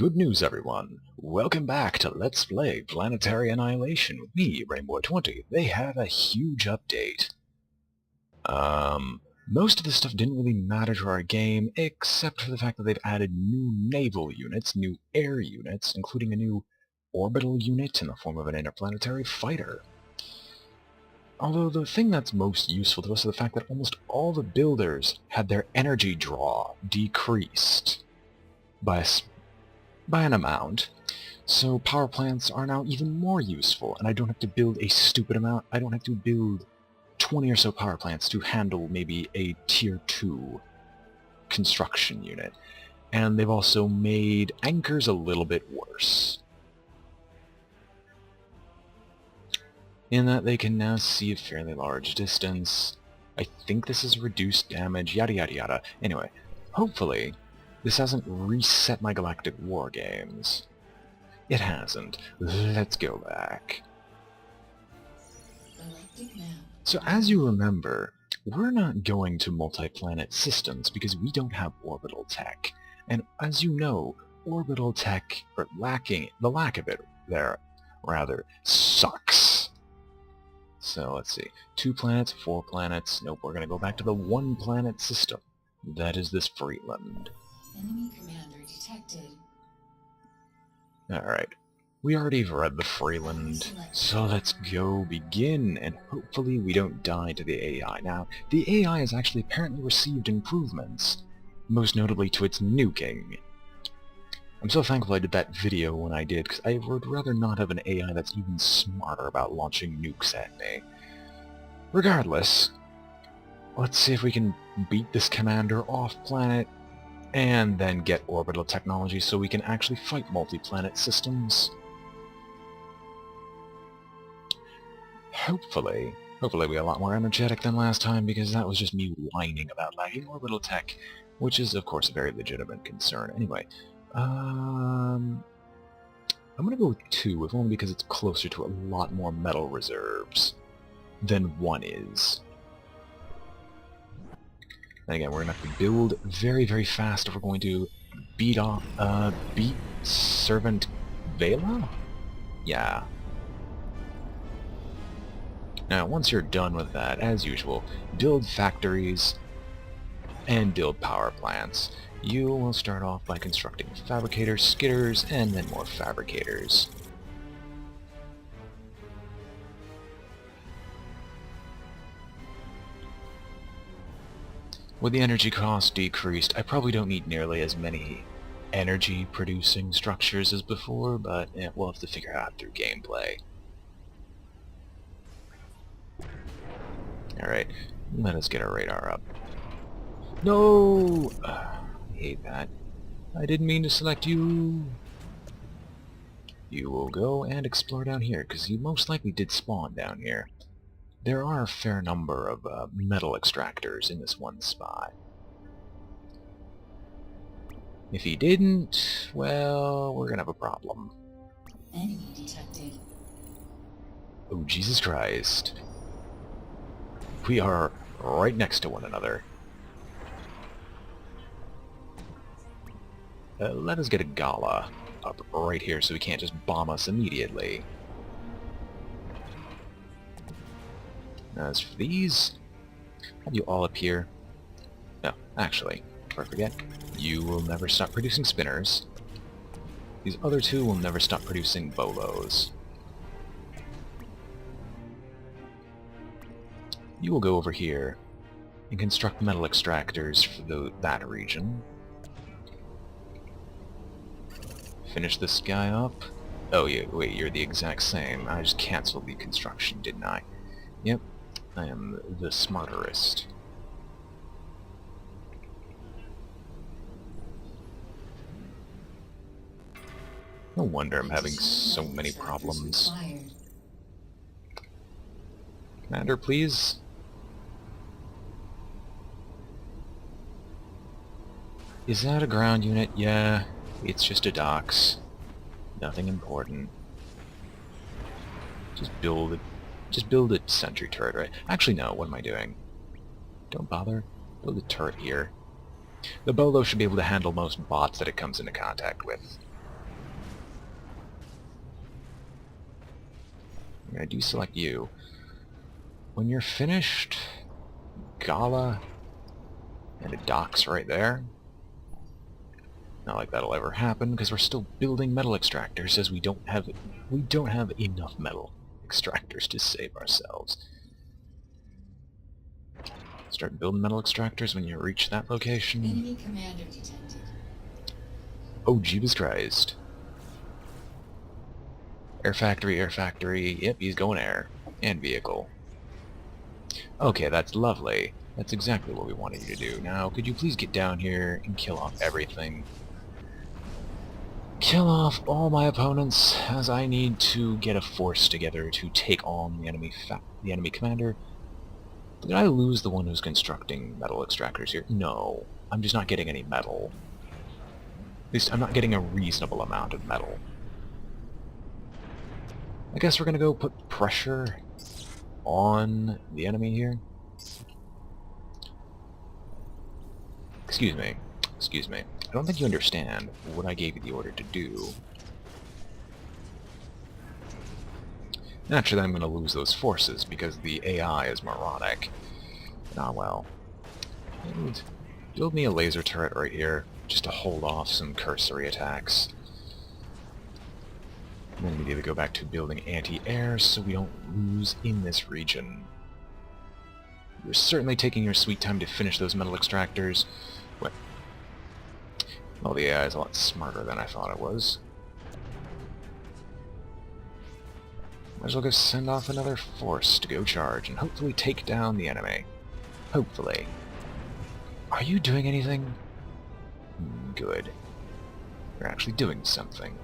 Good news, everyone! Welcome back to Let's Play Planetary Annihilation with me, BrainBoy 20. They have a huge update. Most of this stuff didn't really matter to our game, except for the fact that they've added new naval units, new air units, including a new orbital unit in the form of an interplanetary fighter. Although the thing that's most useful to us is the fact that almost all the builders had their energy draw decreased by an amount, so power plants are now even more useful, and I don't have to build a stupid amount. I don't have to build 20 or so power plants to handle maybe a tier 2 construction unit. And they've also made anchors a little bit worse, in that they can now see a fairly large distance. I think this is reduced damage, yada yada yada. Anyway, hopefully this hasn't reset my galactic war games. It hasn't. Let's go back. So as you remember, we're not going to multi-planet systems because we don't have orbital tech. And as you know, orbital tech, or the lack of it there, rather, sucks. So let's see. 2 planets, 4 planets. Nope, we're going to go back to the 1 planet system. That is this Freeland. Enemy commander detected. Alright. We already read the Freeland, so let's go begin, and hopefully we don't die to the AI. Now, the AI has actually apparently received improvements, most notably to its nuking. I'm so thankful I did that video when I did, because I would rather not have an AI that's even smarter about launching nukes at me. Regardless, let's see if we can beat this commander off-planet, and then get orbital technology so we can actually fight multi-planet systems. Hopefully we're a lot more energetic than last time, because that was just me whining about lacking orbital tech, which is of course a very legitimate concern. Anyway, I'm gonna go with 2, if only because it's closer to a lot more metal reserves than 1 is. And again, we're going to have to build very, very fast if we're going to beat Servant Vela? Yeah. Now, once you're done with that, as usual, build factories and build power plants. You will start off by constructing fabricators, skidders, and then more fabricators. With the energy cost decreased, I probably don't need nearly as many energy-producing structures as before, but we'll have to figure out through gameplay. Alright, let us get our radar up. No! I hate that. I didn't mean to select you. You will go and explore down here, because you most likely did spawn down here. There are a fair number of metal extractors in this one spot. If he didn't, well, we're gonna have a problem. Enemy detected. Oh, Jesus Christ. We are right next to one another. Let us get a Gala up right here so he can't just bomb us immediately. As for these, have you all up here? No, actually, before I forget, you will never stop producing spinners. These other 2 will never stop producing bolos. You will go over here and construct metal extractors for that region. Finish this guy up. Oh, yeah, wait, you're the exact same. I just canceled the construction, didn't I? Yep. I am the smarterest. No wonder I'm having so many problems. Commander, please? Is that a ground unit? Yeah, it's just a docks. Nothing important. Just build a sentry turret, right? Actually, no, what am I doing? Don't bother. Build a turret here. The Bolo should be able to handle most bots that it comes into contact with. I'm going to deselect you. When you're finished, Gala, and it docks right there. Not like that'll ever happen, because we're still building metal extractors, as we don't have enough metal extractors to save ourselves. Start building metal extractors when you reach that location. Enemy commander detected. Oh, Jeebus Christ. Air factory, air factory. Yep, he's going air. And vehicle. Okay, that's lovely. That's exactly what we wanted you to do. Now, could you please get down here and kill off everything? Kill off all my opponents, as I need to get a force together to take on the enemy commander. Did I lose the one who's constructing metal extractors here? No. I'm just not getting any metal. At least I'm not getting a reasonable amount of metal. I guess we're gonna go put pressure on the enemy here. Excuse me. Excuse me. I don't think you understand what I gave you the order to do. Naturally, I'm going to lose those forces because the AI is moronic. Ah, well. And build me a laser turret right here, just to hold off some cursory attacks. And then we need to go back to building anti-air so we don't lose in this region. You're certainly taking your sweet time to finish those metal extractors. Well, the AI is a lot smarter than I thought it was. Might as well go send off another force to go charge and hopefully take down the enemy. Hopefully. Are you doing anything? Good. You're actually doing something.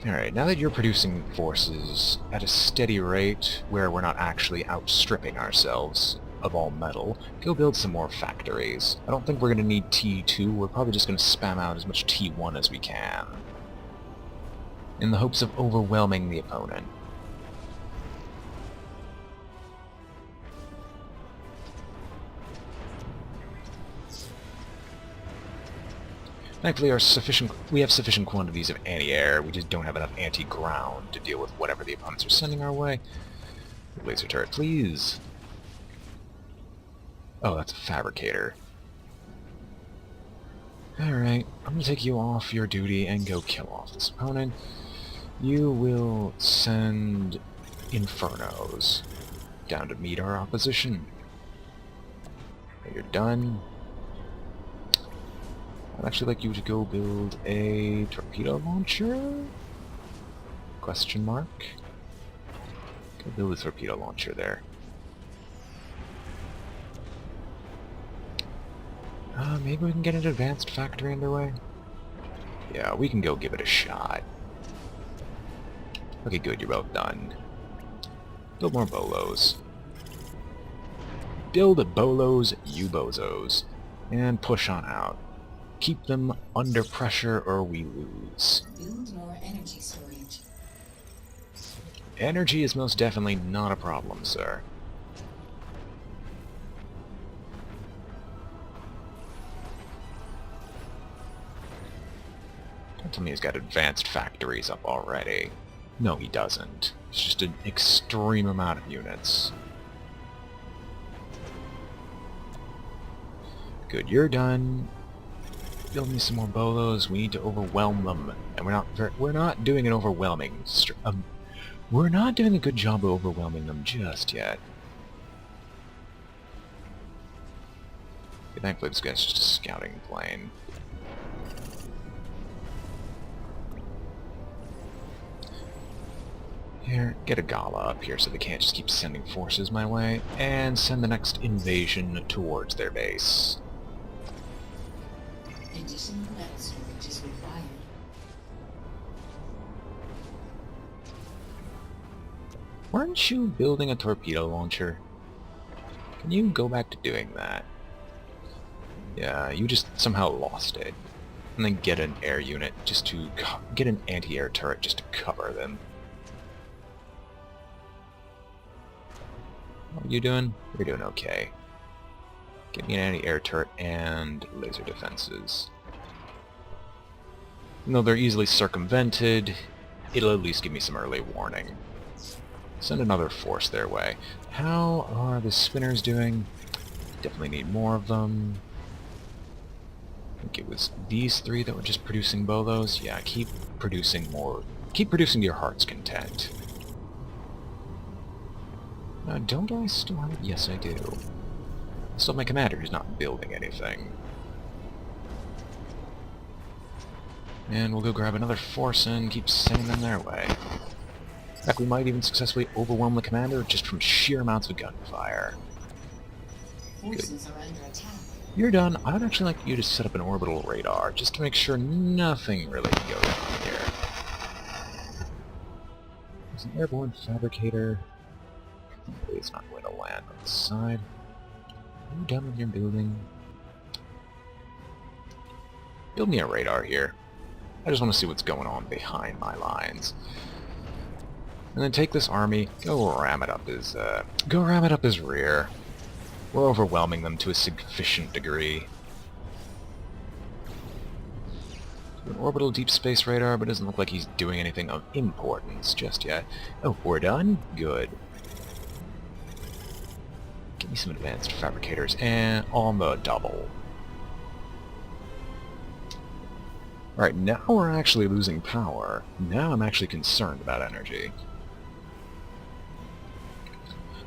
Alright, now that you're producing forces at a steady rate, where we're not actually outstripping ourselves of all metal, go build some more factories. I don't think we're going to need T2, we're probably just going to spam out as much T1 as we can, in the hopes of overwhelming the opponent. Thankfully, we have sufficient quantities of anti-air, we just don't have enough anti-ground to deal with whatever the opponents are sending our way. Laser turret, please. Oh, that's a fabricator. Alright, I'm gonna take you off your duty and go kill off this opponent. You will send Infernos down to meet our opposition. You're done. I'd actually like you to go build a torpedo launcher? Question mark. Go build a torpedo launcher there. Maybe we can get an advanced factory underway? Yeah, we can go give it a shot. Okay, good, you're both done. Build more bolos. Build bolos, you bozos. And push on out. Keep them under pressure or we lose. Build more energy storage. Energy is most definitely not a problem, sir. Don't tell me he's got advanced factories up already. No, he doesn't. It's just an extreme amount of units. Good, you're done. Build me some more bolos. We need to overwhelm them, and we're not doing an overwhelming. We're not doing a good job of overwhelming them just yet. Okay, thankfully, this guy's just a scouting plane. Here, get a Gala up here so they can't just keep sending forces my way, and send the next invasion towards their base. Additional metal storage is required. Weren't you building a torpedo launcher? Can you go back to doing that? Yeah, you just somehow lost it. And then get an air unit just to get an anti-air turret just to cover them. What are you doing? You're doing okay. Get me an anti-air turret and laser defenses. Even though they're easily circumvented, it'll at least give me some early warning. Send another force their way. How are the spinners doing? Definitely need more of them. I think it was these three that were just producing bolos. Yeah, keep producing more. Keep producing to your heart's content. Don't I still have it? Yes, I do. I still have my commander who's not building anything. And we'll go grab another force and keep sending them their way. In fact, we might even successfully overwhelm the commander just from sheer amounts of gunfire. Forces are under attack. You're done. I would actually like you to set up an orbital radar, just to make sure nothing really can go down here. There's an airborne fabricator. Hopefully it's not going to land on the side. Are you done with your building? Build me a radar here. I just want to see what's going on behind my lines. And then take this army, go ram it up his rear. We're overwhelming them to a sufficient degree. An orbital deep space radar, but it doesn't look like he's doing anything of importance just yet. Oh, we're done? Good. Give me some advanced fabricators, and on the double. Alright, now we're actually losing power. Now I'm actually concerned about energy.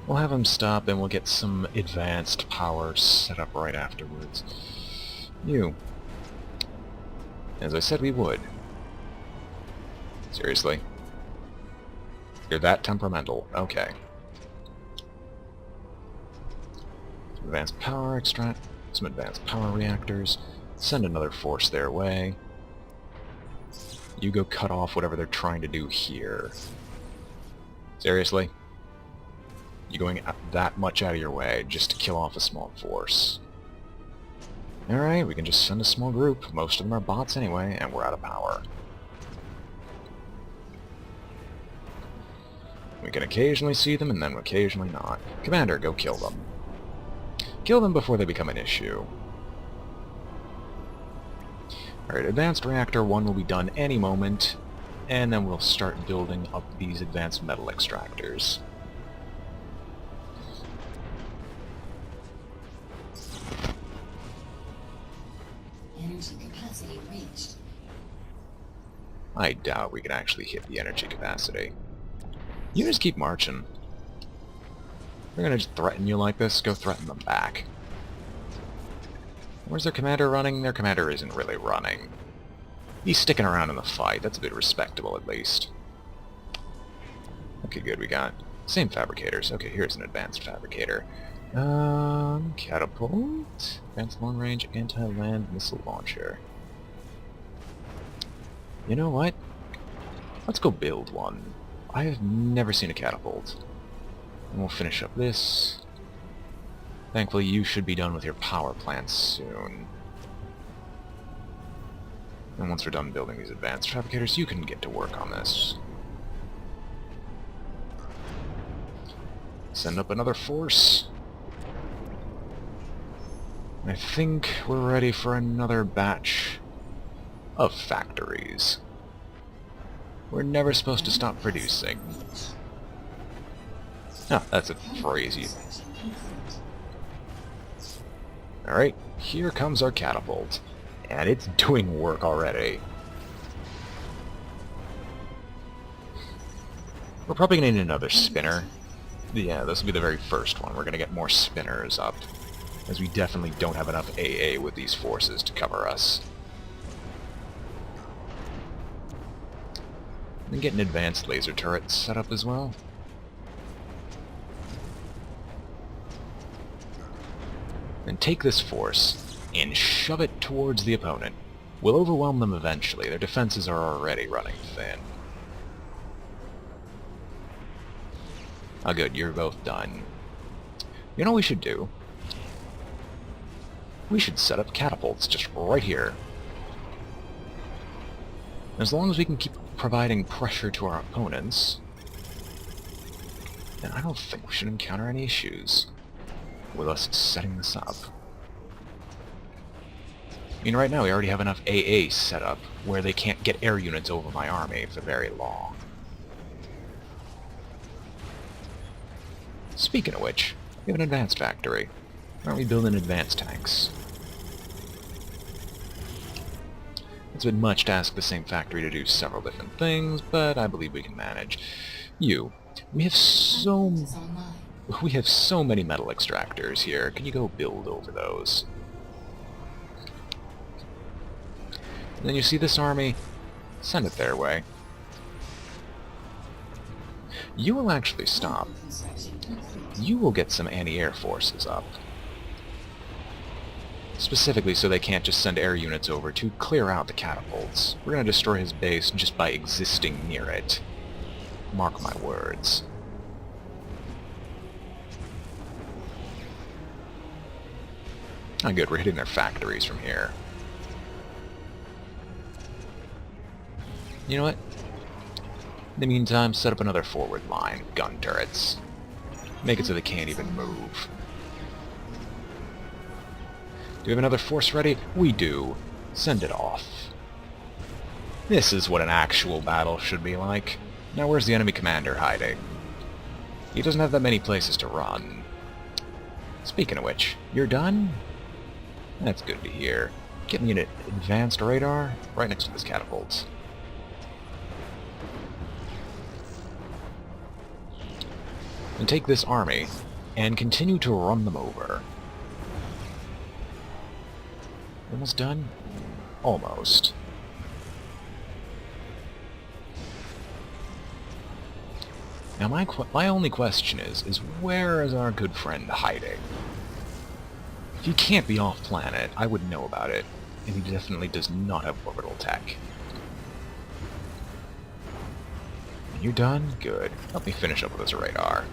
We'll have him stop, and we'll get some advanced power set up right afterwards. You. As I said we would. Seriously? You're that temperamental. Okay. Some advanced power extract, some advanced power reactors. Send another force their way. You go cut off whatever they're trying to do here. Seriously? You going that much out of your way just to kill off a small force? Alright, we can just send a small group. Most of them are bots anyway, and we're out of power. We can occasionally see them, and then occasionally not. Commander, go kill them. Kill them before they become an issue. Alright, Advanced Reactor 1 will be done any moment, and then we'll start building up these advanced metal extractors. Energy capacity reached. I doubt we can actually hit the energy capacity. You just keep marching. They're gonna just threaten you like this, go threaten them back. Where's their commander running? Their commander isn't really running. He's sticking around in the fight. That's a bit respectable, at least. Okay, good. We got same fabricators. Okay, here's an advanced fabricator. Catapult. Advanced long-range anti-land missile launcher. You know what? Let's go build one. I have never seen a catapult. And we'll finish up this. Thankfully, you should be done with your power plants soon. And once we're done building these advanced fabricators, you can get to work on this. Send up another force. I think we're ready for another batch of factories. We're never supposed to stop producing. Ah, that's a phrase you... Alright, here comes our catapult. And it's doing work already. We're probably going to need another spinner. Yeah, this will be the very first one. We're going to get more spinners up, as we definitely don't have enough AA with these forces to cover us. And get an advanced laser turret set up as well. And take this force and shove it towards the opponent. We'll overwhelm them eventually. Their defenses are already running thin. Oh good, you're both done. You know what we should do? We should set up catapults just right here. As long as we can keep providing pressure to our opponents, then I don't think we should encounter any issues with us setting this up. I mean, right now we already have enough AA set up where they can't get air units over my army for very long. Speaking of which, we have an advanced factory. Why aren't we building advanced tanks? It's a bit much to ask the same factory to do several different things, but I believe we can manage. You, we have so many metal extractors here. Can you go build over those? And then you see this army, send it their way. You will actually stop. You will get some anti-air forces up. Specifically so they can't just send air units over to clear out the catapults. We're going to destroy his base just by existing near it. Mark my words. Oh good, we're hitting their factories from here. You know what? In the meantime, set up another forward line of gun turrets. Make it so they can't even move. Do we have another force ready? We do. Send it off. This is what an actual battle should be like. Now where's the enemy commander hiding? He doesn't have that many places to run. Speaking of which, you're done? That's good to hear. Get me an advanced radar right next to this catapult. And take this army and continue to run them over. Almost done? Almost. Now my only question is where is our good friend hiding? If he can't be off planet, I would know about it, and he definitely does not have orbital tech. You done? Good. Help me finish up with this radar.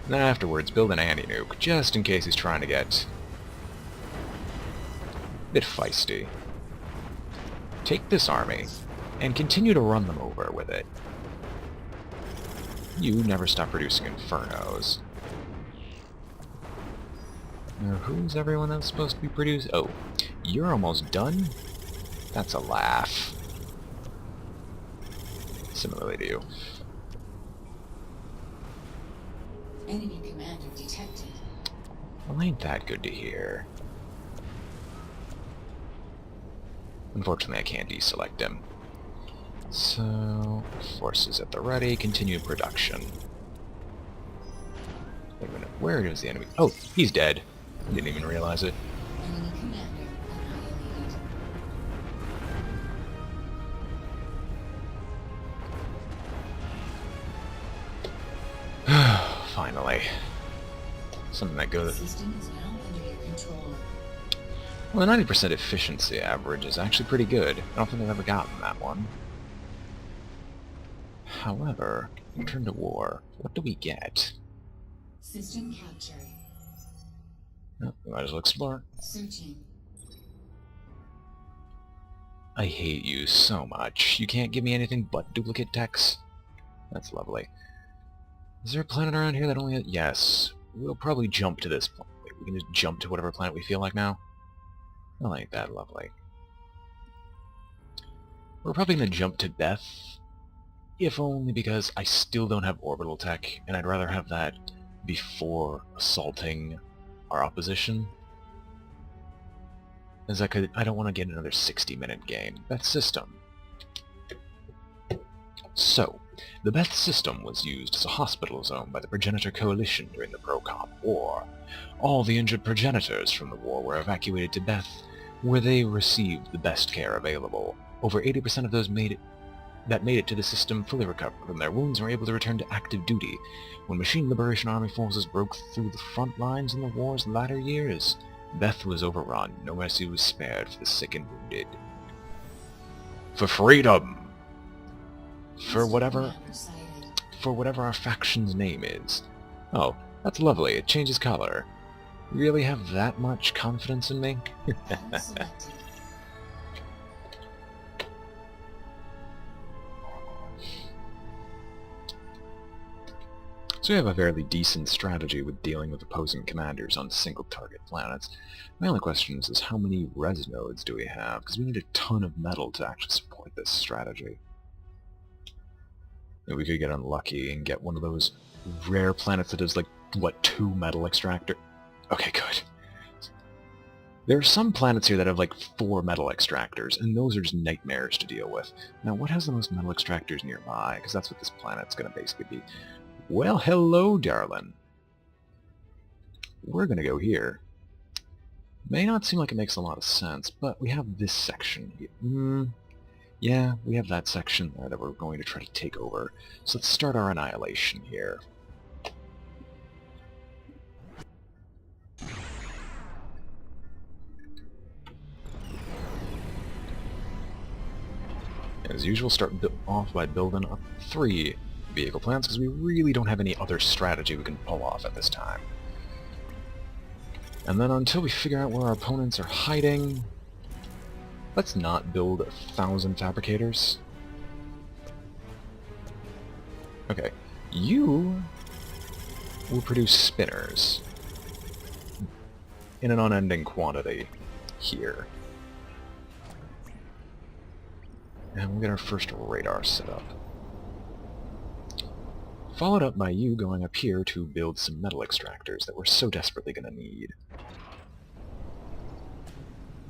And then afterwards, build an anti-nuke, just in case he's trying to get a bit feisty. Take this army, and continue to run them over with it. You never stop producing infernos. Now, who's everyone that's supposed to be produced? Oh, you're almost done? That's a laugh. Similarly to you. Enemy commander detected. Well, ain't that good to hear. Unfortunately, I can't deselect him. So, forces at the ready, continue production. Wait a minute, where is the enemy? Oh, he's dead. I didn't even realize it. Enemy commander annihilated. Finally. Something that goes... System is now under your control. Well, the 90% efficiency average is actually pretty good. I don't think I've ever gotten that one. However, return to war. What do we get? System captured. Oh, we might as well explore. Searching. I hate you so much. You can't give me anything but duplicate techs? That's lovely. Is there a planet around here that only... Yes. We'll probably jump to this planet. We can just jump to whatever planet we feel like now. Well, ain't that lovely. We're probably going to jump to Beth, if only because I still don't have orbital tech, and I'd rather have that before assaulting our opposition. As I don't want to get another 60-minute game. Beth system. So, the Beth system was used as a hospital zone by the Progenitor Coalition during the Procom War. All the injured progenitors from the war were evacuated to Beth, where they received the best care available. Over 80% of those that made it to the system fully recovered from their wounds and were able to return to active duty. When Machine Liberation Army forces broke through the front lines in the war's latter years, Beth was overrun. No mercy was spared for the sick and wounded. For freedom! For whatever our faction's name is. Oh, that's lovely. It changes color. You really have that much confidence in me? So we have a fairly decent strategy with dealing with opposing commanders on single-target planets. My only question is how many res nodes do we have? Because we need a ton of metal to actually support this strategy. Maybe we could get unlucky and get one of those rare planets that does, like, what, 2 metal extractor? Okay, good. There are some planets here that have, like, 4 metal extractors, and those are just nightmares to deal with. Now, what has the most metal extractors nearby? Because that's what this planet's going to basically be. Well, hello, darling. We're going to go here. May not seem like it makes a lot of sense, but we have this section here. Yeah, we have that section there that we're going to try to take over. So let's start our annihilation here. As usual, start off by building up 3 vehicle plants, because we really don't have any other strategy we can pull off at this time. And then until we figure out where our opponents are hiding, let's not build 1,000 fabricators. Okay, you will produce spinners in an unending quantity here. And we'll get our first radar set up. Followed up by you going up here to build some metal extractors that we're so desperately going to need.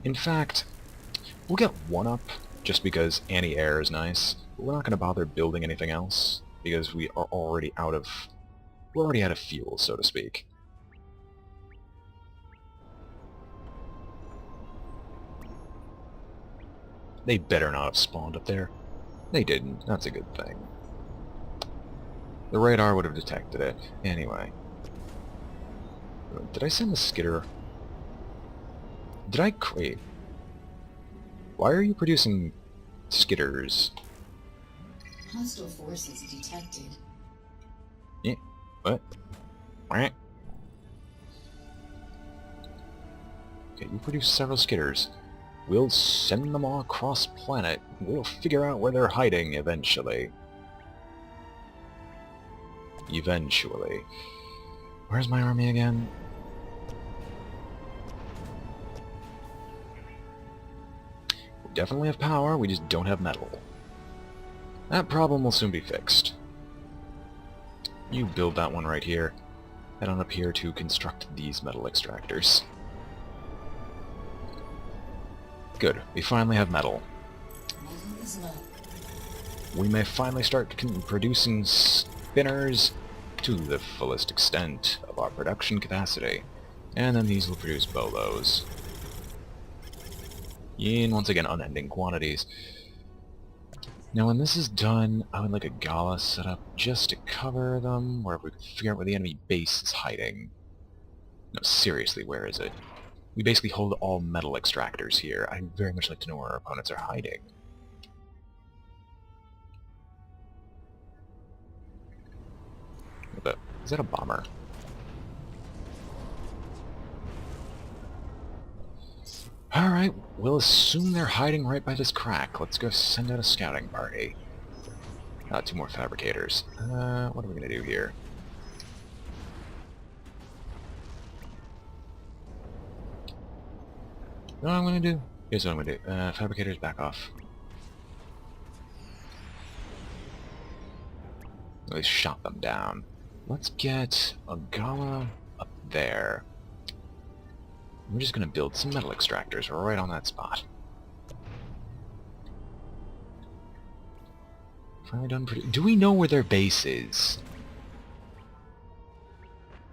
In fact, we'll get one up just because anti-air is nice, but we're not going to bother building anything else because we are already out of... we're already out of fuel, so to speak. They better not have spawned up there. They didn't. That's a good thing. The radar would have detected it. Anyway. Did I send the skitter? Did I create... Why are you producing skitters? Hostile forces detected. Yeah. What? Okay, you produce several skitters. We'll send them all across planet. We'll figure out where they're hiding eventually. Eventually. Where's my army again? We definitely have power, we just don't have metal. That problem will soon be fixed. You build that one right here. Head on up here to construct these metal extractors. Good, we finally have metal. Metal is low. We may finally start producing spinners to the fullest extent of our production capacity. And then these will produce bolos. In, once again, unending quantities. Now when this is done, I would like a gala set up just to cover them, where we can figure out where the enemy base is hiding. No, seriously, where is it? We basically hold all metal extractors here. I'd very much like to know where our opponents are hiding. What the... is that a bomber? Alright, we'll assume they're hiding right by this crack. Let's go send out a scouting party. 2 more fabricators. What are we gonna do here? You know what I'm gonna do? Here's what I'm gonna do. Fabricators, back off. At least shot them down. Let's get a gala up there. We're just gonna build some metal extractors right on that spot. Finally done. Do we know where their base is?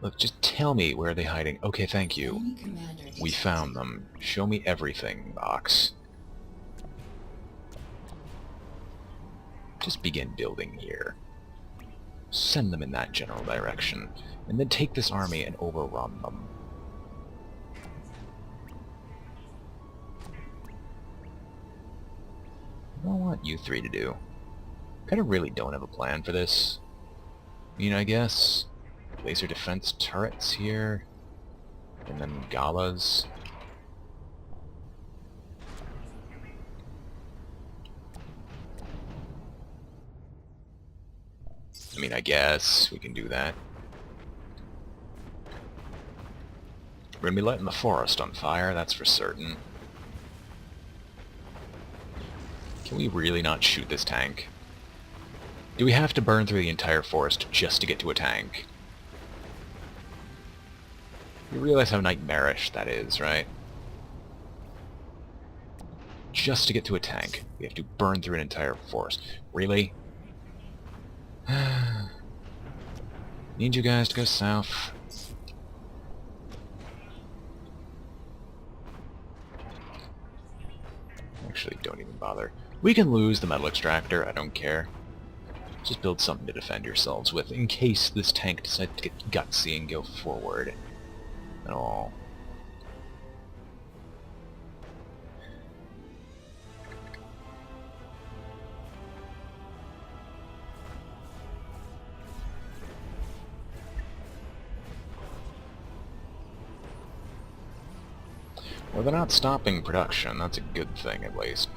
Look, just tell me where are they hiding. Okay, thank you. Enemy commander We detected. found them. Show me everything, box. Just begin building here. Send them in that general direction, and then take this army and overrun them. I don't want you 3 to do. Kinda really don't have a plan for this. I mean, I guess laser defense turrets here, and then galas. I mean, I guess we can do that. We're gonna be lighting the forest on fire, that's for certain. Can we really not shoot this tank? Do we have to burn through the entire forest just to get to a tank? You realize how nightmarish that is, right? Just to get to a tank, we have to burn through an entire forest. Really? Need you guys to go south. Actually, don't even bother. We can lose the metal extractor, I don't care. Just build something to defend yourselves with, in case this tank decides to get gutsy and go forward at all. Well, they're not stopping production, that's a good thing at least.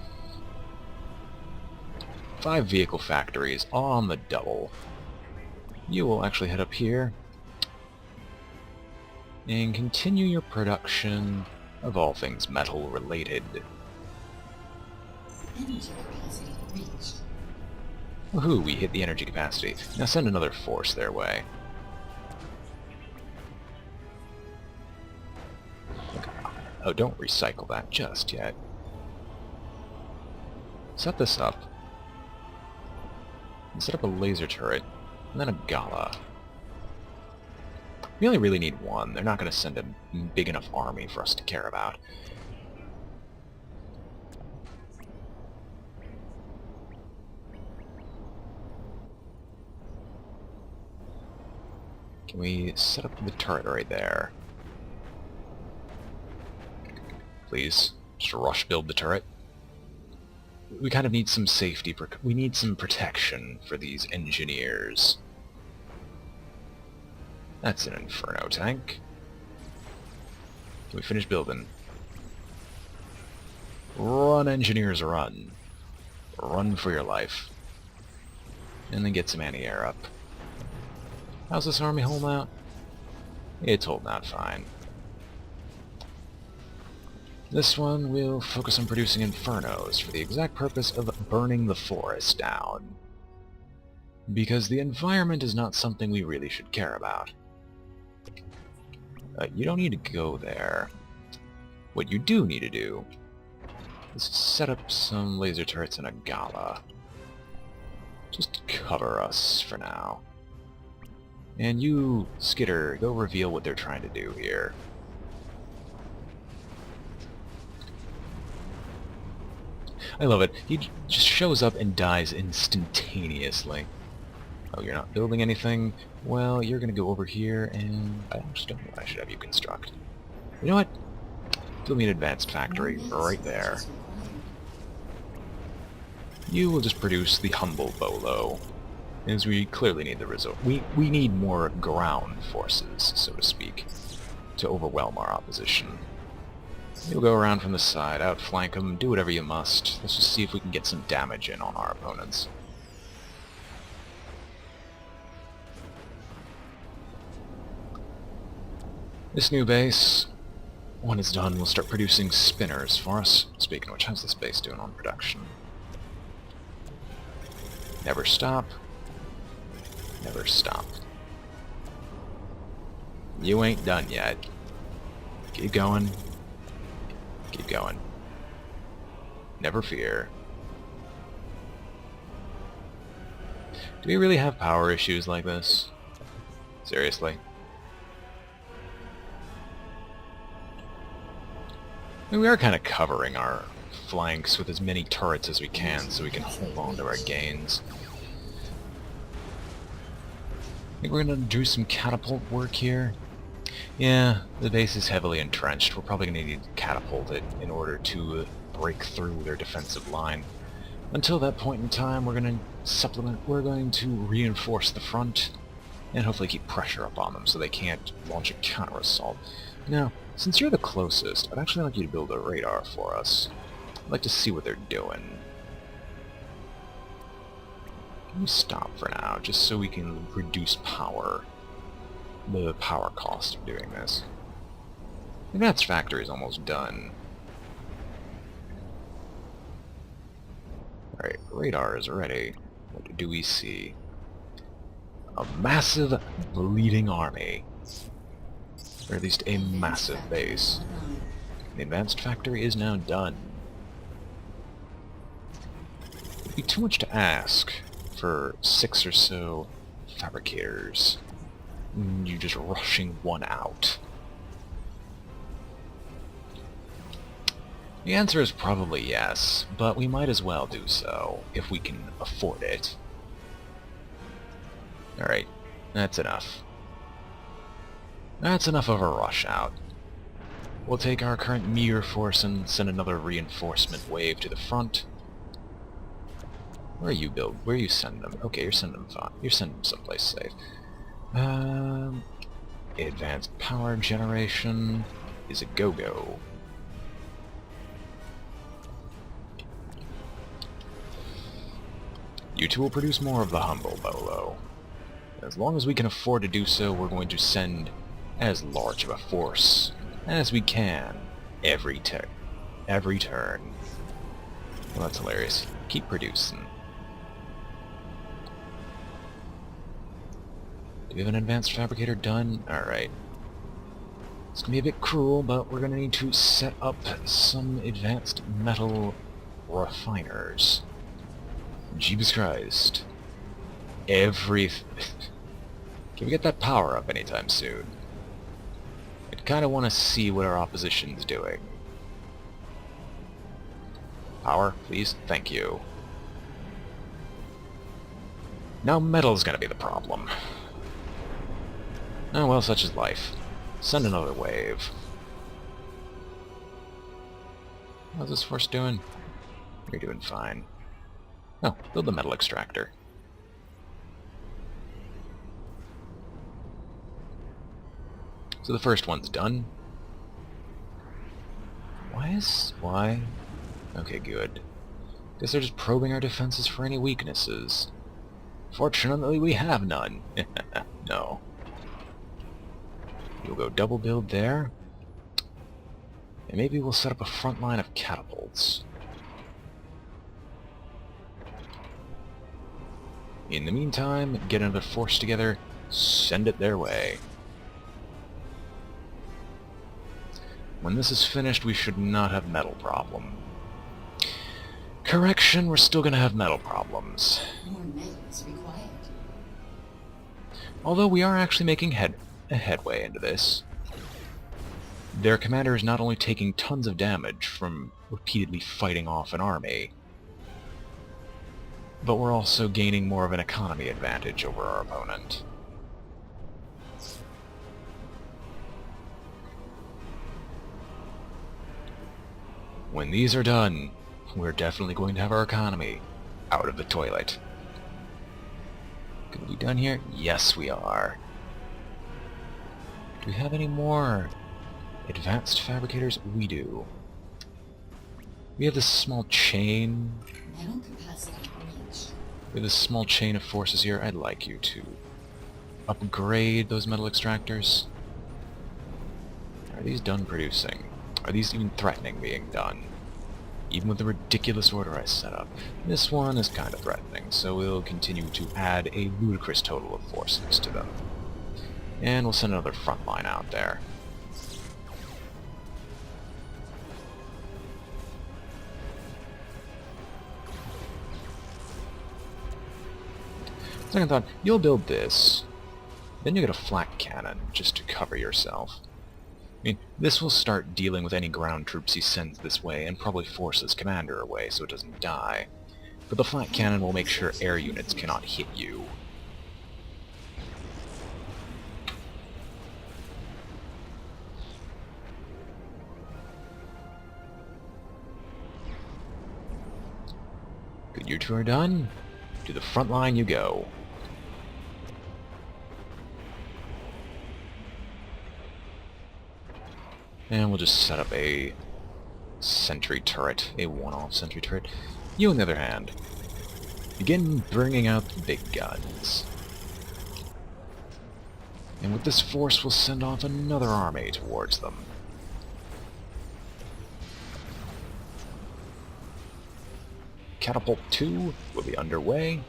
5 vehicle factories on the double. You will actually head up here and continue your production of all things metal related. Energy capacity reached. Woohoo, we hit the energy capacity. Now send another force their way. Oh, don't recycle that just yet. Set this up. And set up a laser turret, and then a gala. We only really need one. They're not going to send a big enough army for us to care about. Can we set up the turret right there? Please, just rush build the turret. We kind of need some safety, we need some protection for these engineers. That's an Inferno tank. Can we finish building? Run, engineers, run. Run for your life. And then get some anti-air up. How's this army holding out? It's holding out fine. This one will focus on producing Infernos for the exact purpose of burning the forest down. Because the environment is not something we really should care about. You don't need to go there. What you do need to do is set up some laser turrets and a gala. Just cover us for now. And you, Skitter, go reveal what they're trying to do here. I love it. He just shows up and dies instantaneously. Oh, you're not building anything? Well, you're gonna go over here, and I just don't know what I should have you construct. You know what? Build me an advanced factory right there. You will just produce the humble bolo, as we clearly need the result. We need more ground forces, so to speak, to overwhelm our opposition. You'll go around from the side, outflank them, do whatever you must. Let's just see if we can get some damage in on our opponents. This new base, when it's done, will start producing spinners for us. Speaking of which, how's this base doing on production? Never stop. Never stop. You ain't done yet. Keep going. Keep going. Never fear. Do we really have power issues like this? Seriously? I mean, we are kind of covering our flanks with as many turrets as we can so we can hold on to our gains. I think we're going to do some catapult work here. Yeah, the base is heavily entrenched. We're probably going to need to catapult it in order to break through their defensive line. Until that point in time, we're going to reinforce the front, and hopefully keep pressure up on them so they can't launch a counter-assault. Now, since you're the closest, I'd actually like you to build a radar for us. I'd like to see what they're doing. Can you stop for now, just so we can reduce the power cost of doing this. The advanced factory is almost done. Alright, radar is ready. What do we see? A massive bleeding army. Or at least a massive base. The advanced factory is now done. It'd be too much to ask for 6 or so fabricators. You just rushing one out. The answer is probably yes, but we might as well do so, if we can afford it. Alright, that's enough. That's enough of a rush out. We'll take our current meager force and send another reinforcement wave to the front. Where are you, Bill? Where are you sending them? Okay, you're sending them you're sending them someplace safe. Advanced power generation is a go-go. You two will produce more of the humble Bolo. As long as we can afford to do so, we're going to send as large of a force as we can every turn. Well, that's hilarious. Keep producing. Do we have an advanced fabricator done? Alright. It's gonna be a bit cruel, but we're gonna need to set up some advanced metal refiners. Jeebus Christ. Can we get that power up anytime soon? I kinda wanna see what our opposition's doing. Power, please? Thank you. Now metal's gonna be the problem. Oh well, such is life. Send another wave. How's this force doing? You're doing fine. Oh, build the metal extractor. So the first one's done. Why? Okay, good. Guess they're just probing our defenses for any weaknesses. Fortunately, we have none. No. You'll go double build there. And maybe we'll set up a front line of catapults. In the meantime, get another force together, send it their way. When this is finished, we should not have metal problem. Correction, we're still gonna have metal problems. More metal is required. Although we are actually making a headway into this. Their commander is not only taking tons of damage from repeatedly fighting off an army, but we're also gaining more of an economy advantage over our opponent. When these are done, we're definitely going to have our economy out of the toilet. Can we be done here? Yes, we are. Do we have any more advanced fabricators? We do. We have this small chain. Metal capacity reached. We have this small chain of forces here. I'd like you to upgrade those metal extractors. Are these done producing? Are these even threatening being done? Even with the ridiculous order I set up. This one is kind of threatening, so we'll continue to add a ludicrous total of forces to them. And we'll send another front line out there. Second thought, you'll build this. Then you get a flak cannon, just to cover yourself. I mean, this will start dealing with any ground troops he sends this way, and probably force his commander away so it doesn't die. But the flak cannon will make sure air units cannot hit you. Good, you two are done. To the front line you go. And we'll just set up a sentry turret, a one-off sentry turret. You, on the other hand, begin bringing out the big guns. And with this force, we'll send off another army towards them. Catapult 2 will be underway,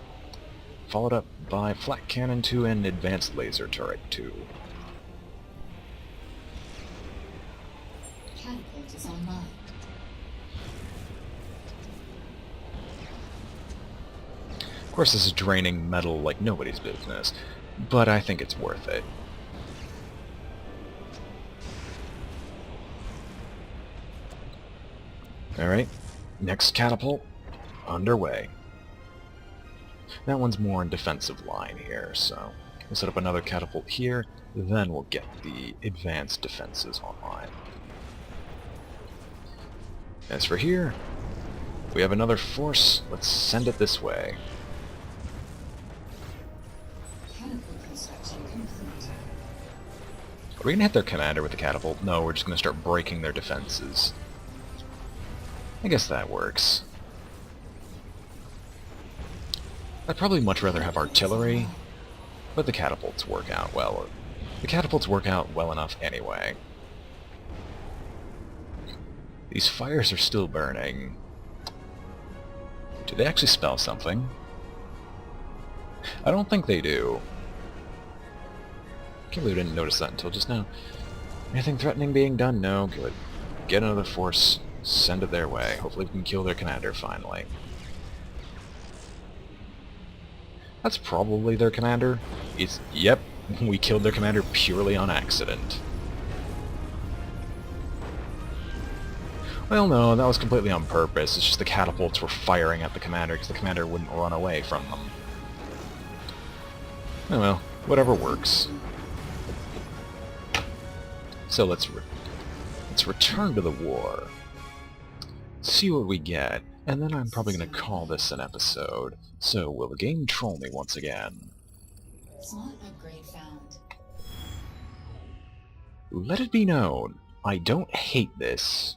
followed up by Flak Cannon 2 and Advanced Laser Turret 2. Catapult is online. Of course, this is draining metal like nobody's business, but I think it's worth it. Alright, next catapult, underway. That one's more in defensive line here, so we'll set up another catapult here, then we'll get the advanced defenses online. As for here, we have another force, let's send it this way. Catapult construction complete. Are we gonna hit their commander with the catapult? No, we're just gonna start breaking their defenses. I guess that works. I'd probably much rather have artillery, but the catapults work out well. The catapults work out well enough anyway. These fires are still burning. Do they actually spell something? I don't think they do. Can't believe I didn't notice that until just now. Anything threatening being done? No, good. Get another force, send it their way. Hopefully we can kill their commander finally. That's probably their commander. Yep, we killed their commander purely on accident. Well, no, that was completely on purpose. It's just the catapults were firing at the commander because the commander wouldn't run away from them. Oh well, whatever works. So let's return to the war. See what we get, and then I'm probably going to call this an episode. So, will the game troll me once again? Smart upgrade found. Let it be known, I don't hate this.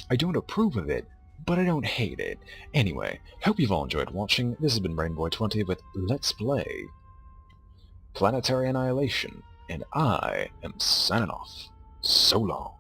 I don't approve of it, but I don't hate it. Anyway, hope you've all enjoyed watching. This has been BrainBoy20 with Let's Play Planetary Annihilation, and I am signing off. So long.